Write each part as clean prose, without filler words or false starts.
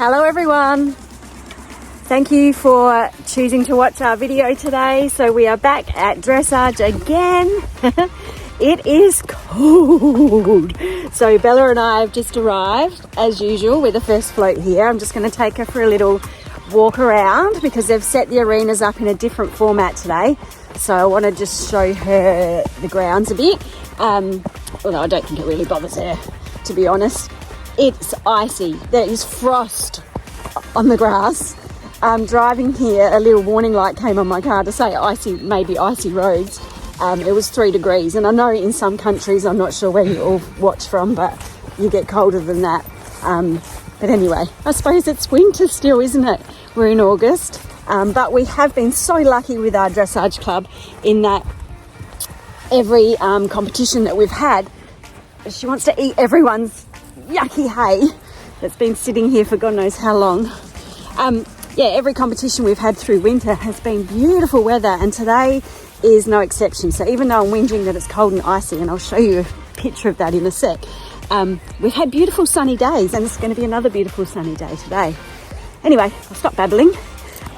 Hello everyone, thank you for choosing to watch our video today. So we are back at dressage again. It is cold. So Bella and I have just arrived as usual with the first float here. I'm just going to take her for a little walk around because they've set the arenas up in a different format today. So I want to just show her the grounds a bit, although I don't think it really bothers her, to be honest. It's icy. There is frost on the grass. Driving here, a little warning light came on my car to say icy, maybe icy roads. It was 3 degrees, and I know in some countries, I'm not sure where you all watch from, but you get colder than that. But anyway, I suppose it's winter still, isn't it? We're in August, but we have been so lucky with our dressage club in that every competition that we've had, she wants to eat everyone's yucky hay that's been sitting here for God knows how long. Every competition we've had through winter has been beautiful weather, and today is no exception. So even though I'm whinging that it's cold and icy, and I'll show you a picture of that in a sec, we've had beautiful sunny days, and it's going to be another beautiful sunny day today. Anyway, I'll stop babbling.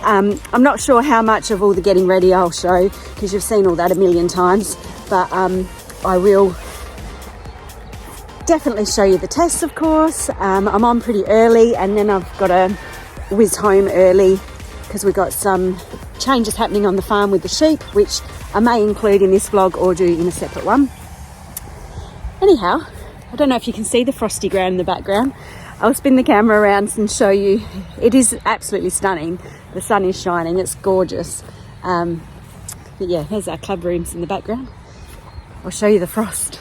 I'm not sure how much of all the getting ready I'll show because you've seen all that a million times, but I will definitely show you the tests, of course. I'm on pretty early, and then I've got to whiz home early because we've got some changes happening on the farm with the sheep, which I may include in this vlog or do in a separate one. Anyhow, I don't know if you can see the frosty ground in the background. I'll spin the camera around and show you. It is absolutely stunning. The sun is shining, it's gorgeous. But yeah, there's our club rooms in the background. I'll show you the frost.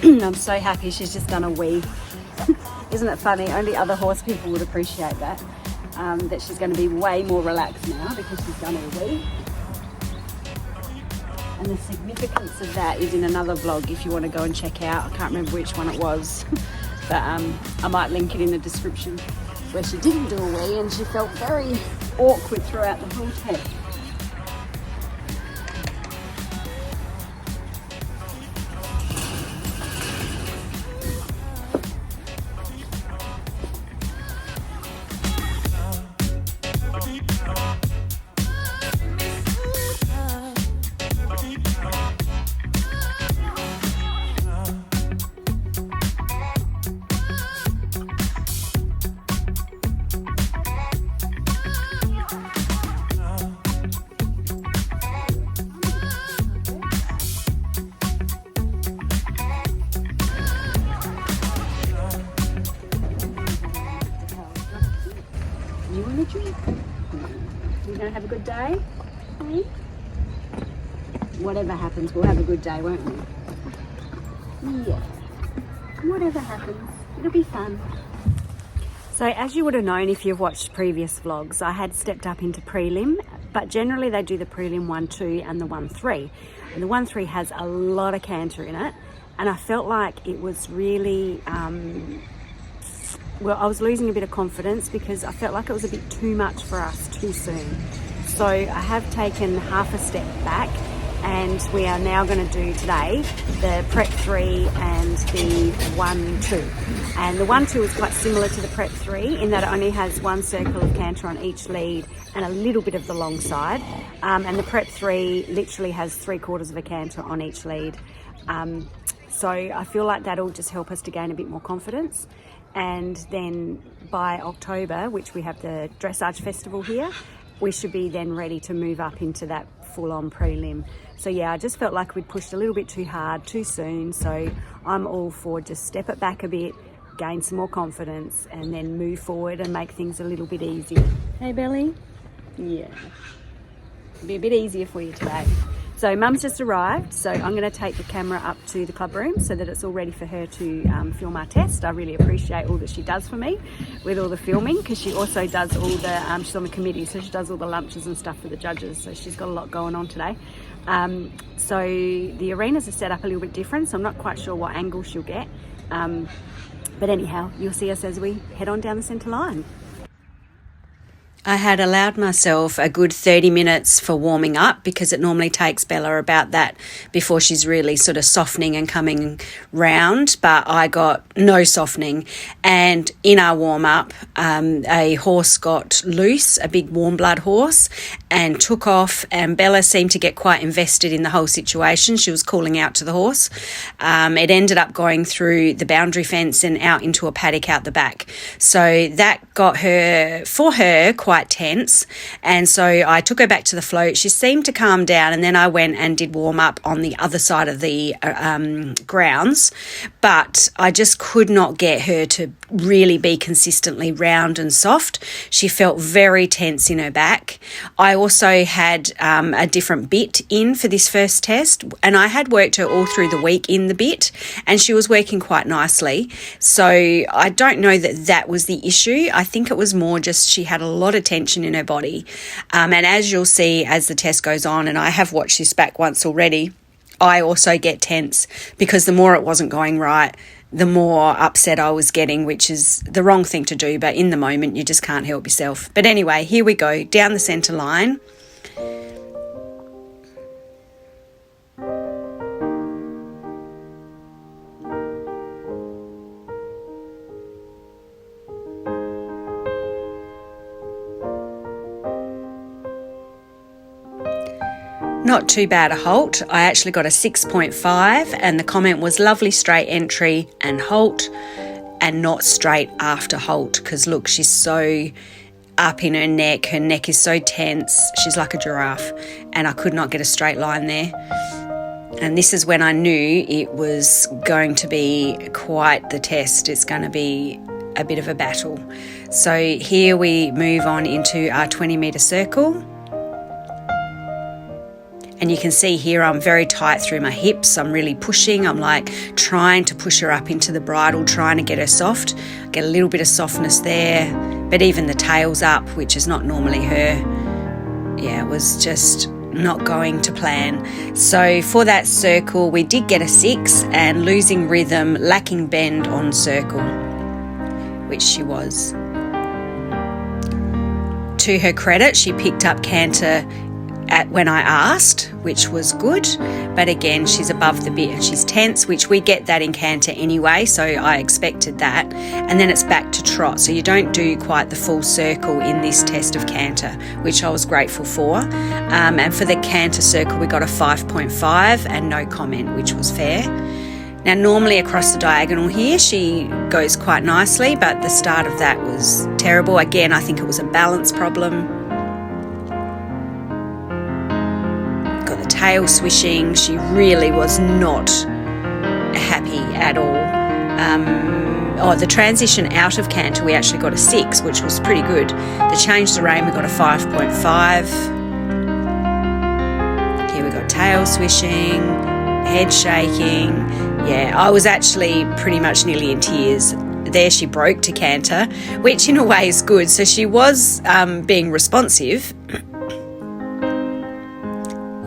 I'm so happy she's just done a wee. Isn't it funny? Only other horse people would appreciate that. That she's going to be way more relaxed now because she's done her wee. And the significance of that is in another vlog if you want to go and check out. I can't remember which one it was, but I might link it in the description, where she didn't do a wee and she felt very awkward throughout the whole test. You want a drink? You're going to have a good day? Whatever happens, we'll have a good day, won't we? Yeah. Whatever happens, it'll be fun. So as you would have known if you've watched previous vlogs, I had stepped up into prelim, but generally they do the prelim 1-2 and the 1-3. And the 1-3 has a lot of canter in it, and I felt like it was really... I was losing a bit of confidence because I felt like it was a bit too much for us too soon. So I have taken half a step back, and we are now going to do today the prep 3 and the 1-2. And the 1-2 is quite similar to the prep 3 in that it only has one circle of canter on each lead and a little bit of the long side. And the prep 3 literally has 3/4 of a canter on each lead. So I feel like that'll just help us to gain a bit more confidence. And then by October, which we have the Dressage Festival here, we should be then ready to move up into that full-on prelim. So yeah, I just felt like we'd pushed a little bit too hard too soon. So I'm all for just step it back a bit, gain some more confidence, and then move forward and make things a little bit easier. Hey, Belly? Yeah. It'll be a bit easier for you today. So Mum's just arrived, so I'm going to take the camera up to the club room so that it's all ready for her to film our test. I really appreciate all that she does for me with all the filming, because she also does all the, she's on the committee, so she does all the lunches and stuff for the judges, so she's got a lot going on today. So the arenas are set up a little bit different, so I'm not quite sure what angle she'll get. But anyhow, you'll see us as we head on down the centre line. I had allowed myself a good 30 minutes for warming up, because it normally takes Bella about that before she's really sort of softening and coming round, but I got no softening. And in our warm-up, a horse got loose, a big warm blood horse, and took off, and Bella seemed to get quite invested in the whole situation. She was calling out to the horse. It ended up going through the boundary fence and out into a paddock out the back. So that got her, for her, quite tense, and so I took her back to the float. She seemed to calm down, and then I went and did warm up on the other side of the grounds, but I just could not get her to really be consistently round and soft. She felt very tense in her back. I also had a different bit in for this first test, and I had worked her all through the week in the bit, and she was working quite nicely. So I don't know that that was the issue. I think it was more just she had a lot of tension in her body. And as you'll see as the test goes on, and I have watched this back once already, I also get tense, because the more it wasn't going right, the more upset I was getting, which is the wrong thing to do, but in the moment you just can't help yourself. But anyway, here we go, down the centre line. Not too bad a halt. I actually got a 6.5, and the comment was lovely straight entry and halt, and not straight after halt, because look, she's so up in her neck is so tense, she's like a giraffe, and I could not get a straight line there. And this is when I knew it was going to be quite the test. It's going to be a bit of a battle. So here we move on into our 20-metre circle. And you can see here I'm very tight through my hips. I'm really pushing. I'm like trying to push her up into the bridle, trying to get her soft. Get a little bit of softness there. But even the tail's up, which is not normally her. Yeah, it was just not going to plan. So for that circle, we did get a 6, and losing rhythm, lacking bend on circle, which she was. To her credit, she picked up canter when I asked, which was good, but again she's above the bit and she's tense, which we get that in canter anyway, so I expected that. And then it's back to trot, so you don't do quite the full circle in this test of canter, which I was grateful for. And for the canter circle we got a 5.5 and no comment, which was fair. Now normally across the diagonal here she goes quite nicely, but the start of that was terrible. Again, I think it was a balance problem. Tail swishing, she really was not happy at all. The transition out of canter we actually got a 6, which was pretty good. The change the rein we got a 5.5. Here we got tail swishing, head shaking. Yeah, I was actually pretty much nearly in tears. There she broke to canter, which in a way is good. So she was being responsive.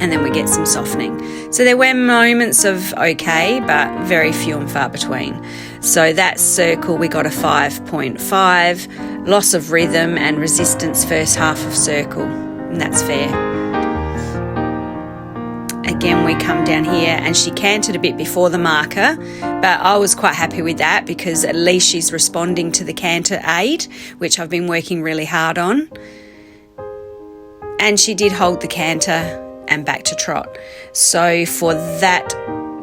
And then we get some softening. So there were moments of okay, but very few and far between. So that circle, we got a 5.5, loss of rhythm and resistance first half of circle, and that's fair. Again, we come down here and she cantered a bit before the marker, but I was quite happy with that because at least she's responding to the canter aid, which I've been working really hard on. And she did hold the canter and back to trot. So for that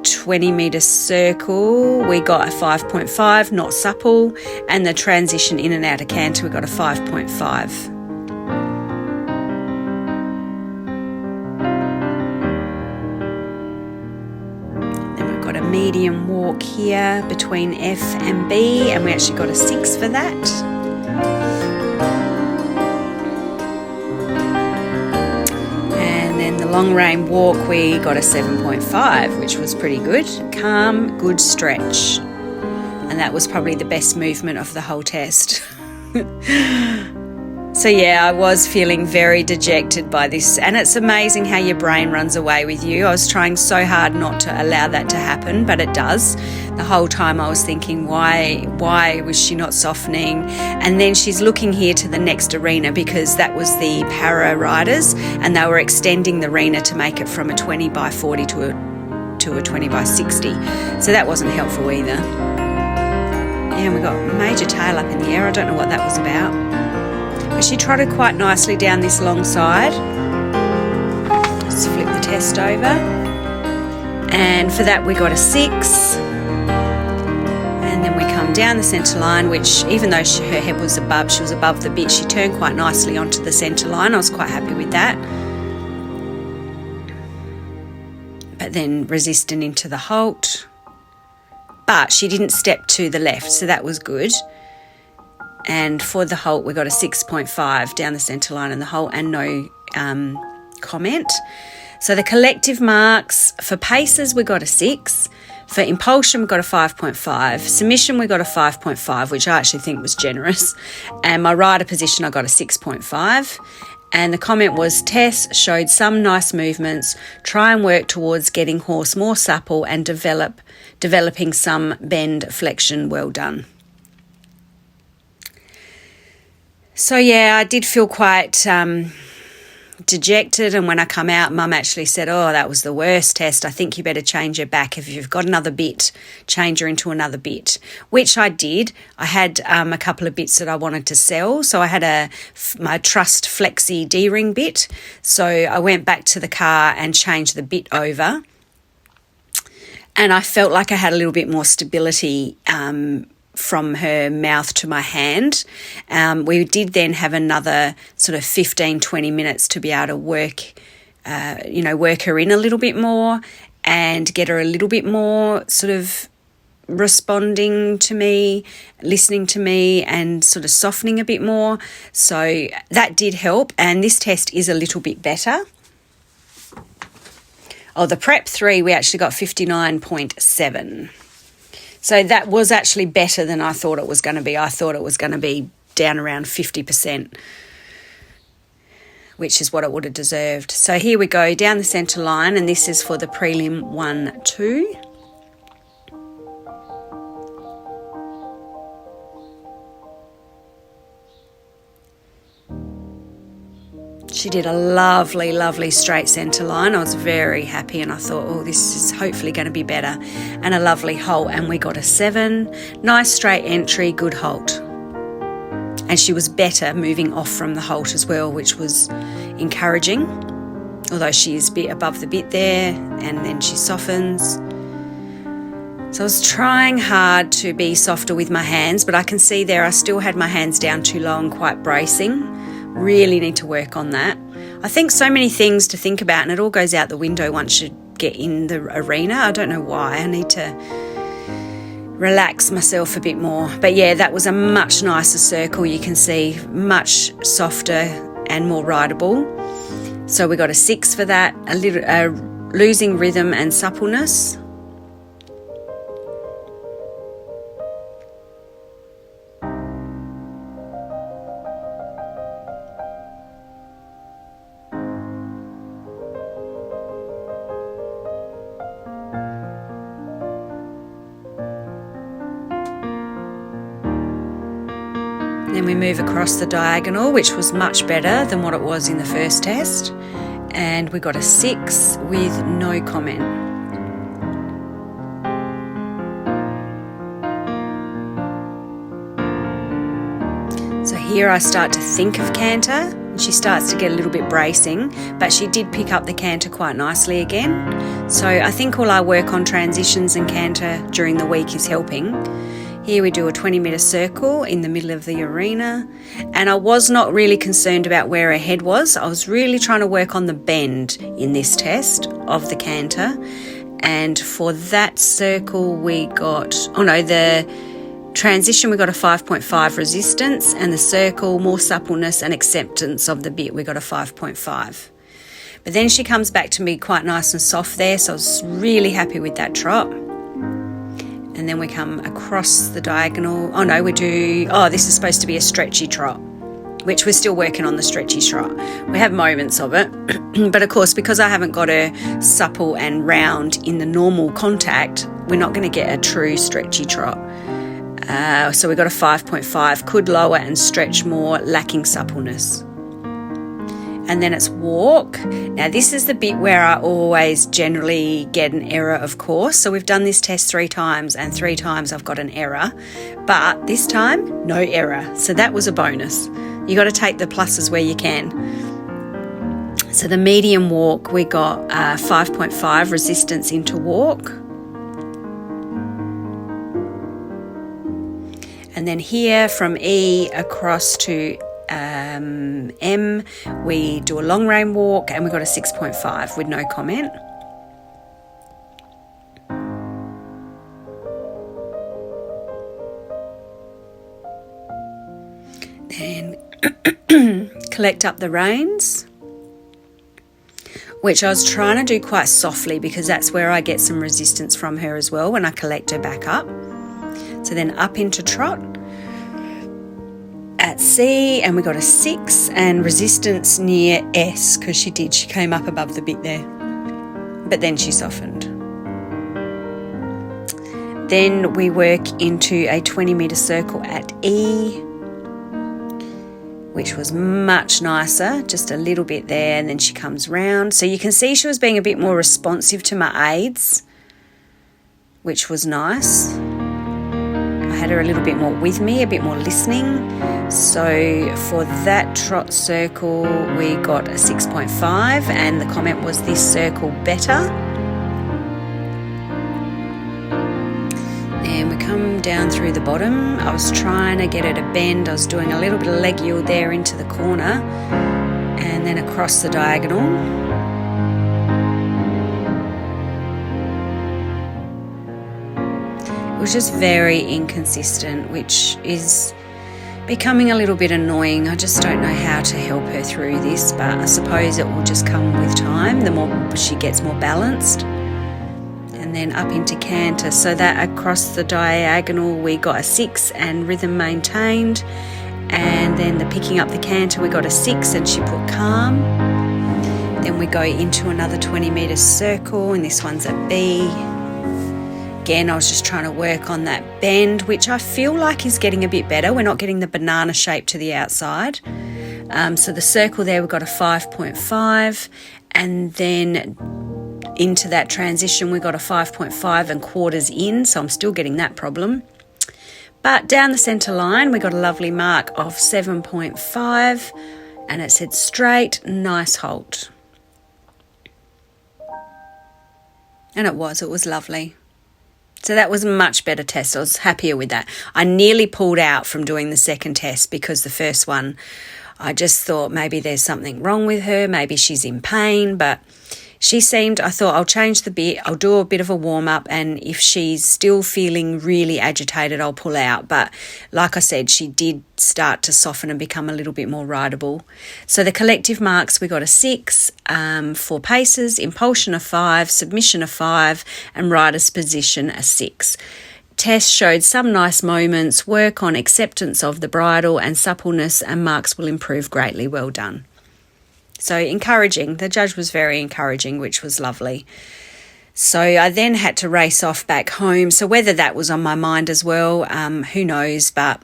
20-metre circle, we got a 5.5, not supple, and the transition in and out of canter, we got a 5.5. Then we've got a medium walk here between F and B, and we actually got a 6 for that. long rein walk, we got a 7.5, which was pretty good. Calm, good stretch. And that was probably the best movement of the whole test. So yeah, I was feeling very dejected by this, and it's amazing how your brain runs away with you. I was trying so hard not to allow that to happen, but it does. The whole time I was thinking, why was she not softening? And then she's looking here to the next arena, because that was the para riders, and they were extending the arena to make it from a 20 by 40 to a 20 by 60. So that wasn't helpful either. Yeah, we got a major tail up in the air. I don't know what that was about. But she trotted quite nicely down this long side. Let's flip the test over. And for that we got a 6. And then we come down the centre line, which even though her head was above, she was above the bit, she turned quite nicely onto the centre line. I was quite happy with that. But then resisting into the halt. But she didn't step to the left, so that was good. And for the halt, we got a 6.5 down the centre line in the halt, and no comment. So the collective marks for paces, we got a 6. For impulsion, we got a 5.5. Submission, we got a 5.5, which I actually think was generous. And my rider position, I got a 6.5. And the comment was, Tess showed some nice movements. Try and work towards getting horse more supple and developing some bend flexion. Well done. So yeah, I did feel quite dejected, and when I come out, Mum actually said, oh, that was the worst test. I think you better change her back. If you've got another bit, change her into another bit, which I did. I had a couple of bits that I wanted to sell. So I had my Trust Flexi D-ring bit. So I went back to the car and changed the bit over. And I felt like I had a little bit more stability from her mouth to my hand. We did then have another sort of 15-20 minutes to be able to work her in a little bit more and get her a little bit more sort of responding to me, listening to me, and sort of softening a bit more. So that did help, and this test is a little bit better. Oh, the Prep 3, we actually got 59.7. So that was actually better than I thought it was going to be. I thought it was going to be down around 50%, which is what it would have deserved. So here we go, down the centre line, and this is for the prelim 1-2. She did a lovely, lovely straight centre line. I was very happy, and I thought, oh, this is hopefully going to be better. And a lovely halt, and we got a 7. Nice straight entry, good halt. And she was better moving off from the halt as well, which was encouraging. Although she is a bit above the bit there, and then she softens. So I was trying hard to be softer with my hands, but I can see there I still had my hands down too low and quite bracing. Really need to work on that. I think so many things to think about, and it all goes out the window once you get in the arena. I don't know why. I need to relax myself a bit more. But yeah, that was a much nicer circle. You can see much softer and more rideable. So we got a 6 for that. A little losing rhythm and suppleness. Then we move across the diagonal, which was much better than what it was in the first test. And we got a 6 with no comment. So here I start to think of canter, and she starts to get a little bit bracing, but she did pick up the canter quite nicely again. So I think all our work on transitions and canter during the week is helping. Here we do a 20-metre circle in the middle of the arena, and I was not really concerned about where her head was. I was really trying to work on the bend in this test of the canter, and for that circle we got, the transition we got a 5.5 resistance, and the circle more suppleness and acceptance of the bit we got a 5.5. But then she comes back to me quite nice and soft there, so I was really happy with that trot. And then we come across the diagonal. Oh no, this is supposed to be a stretchy trot, which we're still working on the stretchy trot. We have moments of it, but of course, because I haven't got her supple and round in the normal contact, we're not going to get a true stretchy trot. So we got a 5.5, could lower and stretch more, lacking suppleness. And then it's walk. Now this is the bit where I always generally get an error, of course. So we've done this test 3 times and 3 times I've got an error, but this time no error. So that was a bonus. You got to take the pluses where you can. So the medium walk, we got 5.5 resistance into walk. And then here from E across to M, we do a long rein walk and we got a 6.5 with no comment. Then collect up the reins, which I was trying to do quite softly because that's where I get some resistance from her as well when I collect her back up. So then up into trot at C, and we got a 6 and resistance near S because she came up above the bit there, but then she softened. Then we work into a 20-metre circle at E, which was much nicer, just a little bit there, and then she comes round. So you can see she was being a bit more responsive to my aids, which was nice. I had her a little bit more with me, a bit more listening. So for that trot circle, we got a 6.5, and the comment was this circle better. And we come down through the bottom. I was trying to get her to bend. I was doing a little bit of leg yield there into the corner and then across the diagonal. It was just very inconsistent, which is becoming a little bit annoying. I just don't know how to help her through this, but I suppose it will just come with time, the more she gets more balanced. And then up into canter, so that across the diagonal we got a 6 and rhythm maintained, and then the picking up the canter we got a 6 and she put calm. Then we go into another 20-metre circle, and this one's at B. Again, I was just trying to work on that bend, which I feel like is getting a bit better. We're not getting the banana shape to the outside. So the circle there, we've got a 5.5, and then into that transition, we got a 5.5 and quarters in, so I'm still getting that problem. But down the centre line, we got a lovely mark of 7.5, and it said straight, nice halt. And it was lovely. So that was a much better test. I was happier with that. I nearly pulled out from doing the second test because the first one, I just thought maybe there's something wrong with her. Maybe she's in pain, but she seemed, I thought I'll change the bit. I'll do a bit of a warm up, and if she's still feeling really agitated, I'll pull out. But like I said, she did start to soften and become a little bit more rideable. So the collective marks, we got a 6 for paces, impulsion a 5, submission a 5, and rider's position a 6. Test showed some nice moments, work on acceptance of the bridle and suppleness, and marks will improve greatly. Well done. So encouraging. The judge was very encouraging, which was lovely. So I then had to race off back home. So whether that was on my mind as well, who knows, but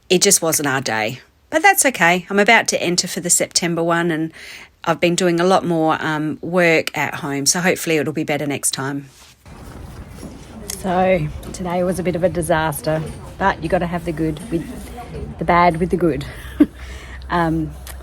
it just wasn't our day. But that's okay. I'm about to enter for the September one, and I've been doing a lot more work at home. So hopefully it'll be better next time. So today was a bit of a disaster, but you got to have the good with the bad with the good.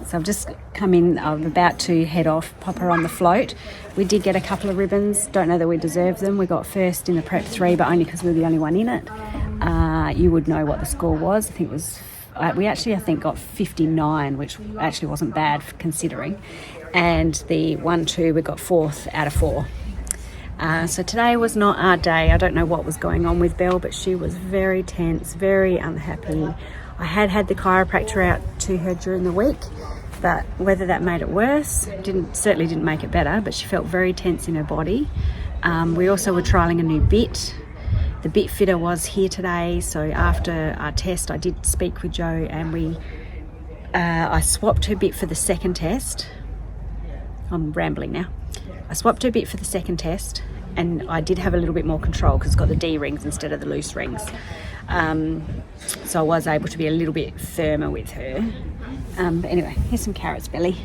So I've just come in, I'm about to head off, pop her on the float. We did get a couple of ribbons, don't know that we deserve them. We got first in the prep 3, but only because we were the only one in it. You would know what the score was. I think it was, I think got 59, which actually wasn't bad considering. And the 1-2, we got 4th out of 4. So today was not our day. I don't know what was going on with Belle, but she was very tense, very unhappy. I had the chiropractor out to her during the week, but whether that made it worse, certainly didn't make it better, but she felt very tense in her body. We also were trialling a new bit. The bit fitter was here today, so after our test I did speak with Jo, and I swapped her bit for the second test. I'm rambling now. I swapped her bit for the second test, and I did have a little bit more control because it's got the D rings instead of the loose rings. So I was able to be a little bit firmer with her. But anyway, here's some carrots, Belly.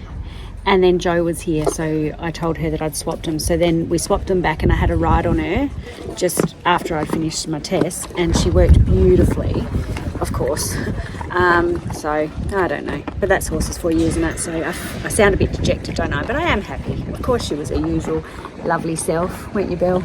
And then Jo was here, so I told her that I'd swapped them. So then we swapped them back, and I had a ride on her just after I'd finished my test, and she worked beautifully, of course. So I don't know, but that's horses for you, isn't it? So I sound a bit dejected, don't I? But I am happy. Of course, she was her usual lovely self, weren't you, Belle?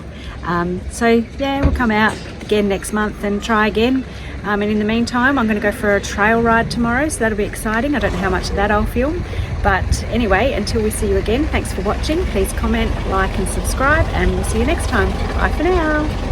So yeah, we'll come out again next month and try again. And in the meantime, I'm going to go for a trail ride tomorrow, so that'll be exciting. I don't know how much of that I'll film. But anyway, until we see you again, thanks for watching. Please comment, like and subscribe, and we'll see you next time. Bye for now.